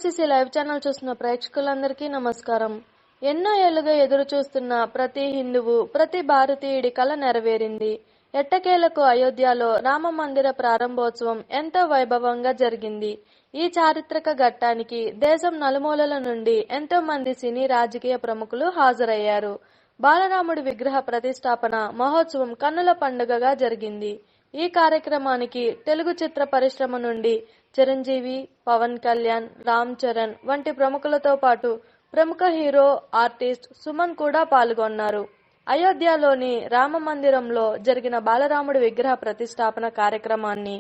TFCC live channel చూస్తున్న ప్రేక్షకులందరికీ నమస్కారం. ఎన్నో ఏళ్లుగా ఎదురు చూస్తున్న ప్రతి హిందువు, ప్రతి భారతీయుడి కల నెరవేరింది. ఎట్టకేలకు అయోధ్యలో రామ మందిర ప్రారంభోత్సవం ఎంతో వైభవంగా జరిగింది. ఈ చారిత్రక ఘట్టానికి దేశం నలుమూలల నుండి ఎంతో మంది సినీ రాజకీయ ప్రముఖులు హాజరయ్యారు. బాలరాముడి విగ్రహ ప్రతిష్టాపన మహోత్సవం కన్నుల పండుగగా జరిగింది. ఈ కార్యక్రమానికి తెలుగు చిత్ర పరిశ్రమ నుండి చిరంజీవి, పవన్ కళ్యాణ్, రామ్ చరణ్ వంటి ప్రముఖులతో పాటు ప్రముఖ హీరో, ఆర్టిస్ట్ సుమన్ కూడా పాల్గొన్నారు. అయోధ్యలోని రామ మందిరంలో జరిగిన బాలరాముడి విగ్రహ ప్రతిష్టాపన కార్యక్రమాన్ని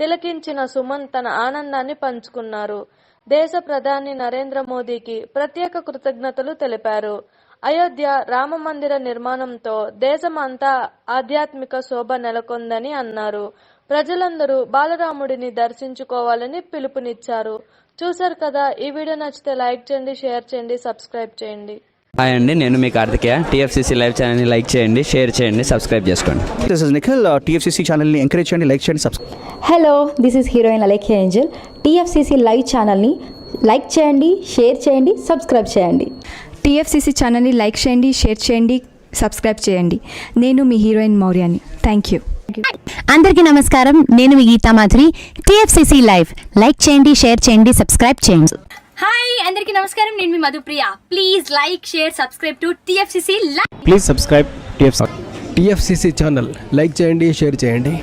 తిలకించిన సుమన్ తన ఆనందాన్ని పంచుకున్నారు. దేశ ప్రధాని నరేంద్ర మోదీకి ప్రత్యేక కృతజ్ఞతలు తెలిపారు. అయోధ్య రామ మందిర నిర్మాణంతో దేశం అంతా ఆధ్యాత్మిక శోభ నెలకొందని అన్నారు. ప్రజలందరూ బాలరాముడిని దర్శించుకోవాలని పిలుపునిచ్చారు. చూశారు కదా, ఈ వీడియో నచ్చితే లైక్ చేయండి, షేర్ చేయండి, సబ్స్క్రైబ్ చేయండి. హాయ్ అండి, నేను మీ కార్తికేయ. టీఎఫ్సీసీ లైవ్ ఛానల్ని లైక్ చేయండి, షేర్ చేయండి, సబ్స్క్రైబ్ చేసుకోండి. This is Nikhil. టీఎఫ్సీసీ ఛానల్ని ఎంకరేజ్ చేయండి, లైక్ చేయండి, subscribe. Hello, this is heroine Alekhya Angel. TFCC live ఛానల్ని లైక్ చేయండి, షేర్ చేయండి, సబ్స్క్రైబ్ చేయండి. టీఎఫ్సీసీ ఛానల్ని లైక్ చేయండి, షేర్ చేయండి, సబ్స్క్రైబ్ చేయండి. నేను మీ హీరోయిన్ మౌర్యాని. Thank you. అందరికీ నమస్కారం, నేను మీ Geetha Madhuri. TFCC live like చేయండి, షేర్ చేయండి, సబ్స్క్రైబ్ చేయండి. హాయ్ అందరికీ నమస్కారం, నేను మీ Madhupriya. Please like, share, subscribe to TFCC live. Please subscribe TFCC channel. Like చేయండి, షేర్ చేయండి.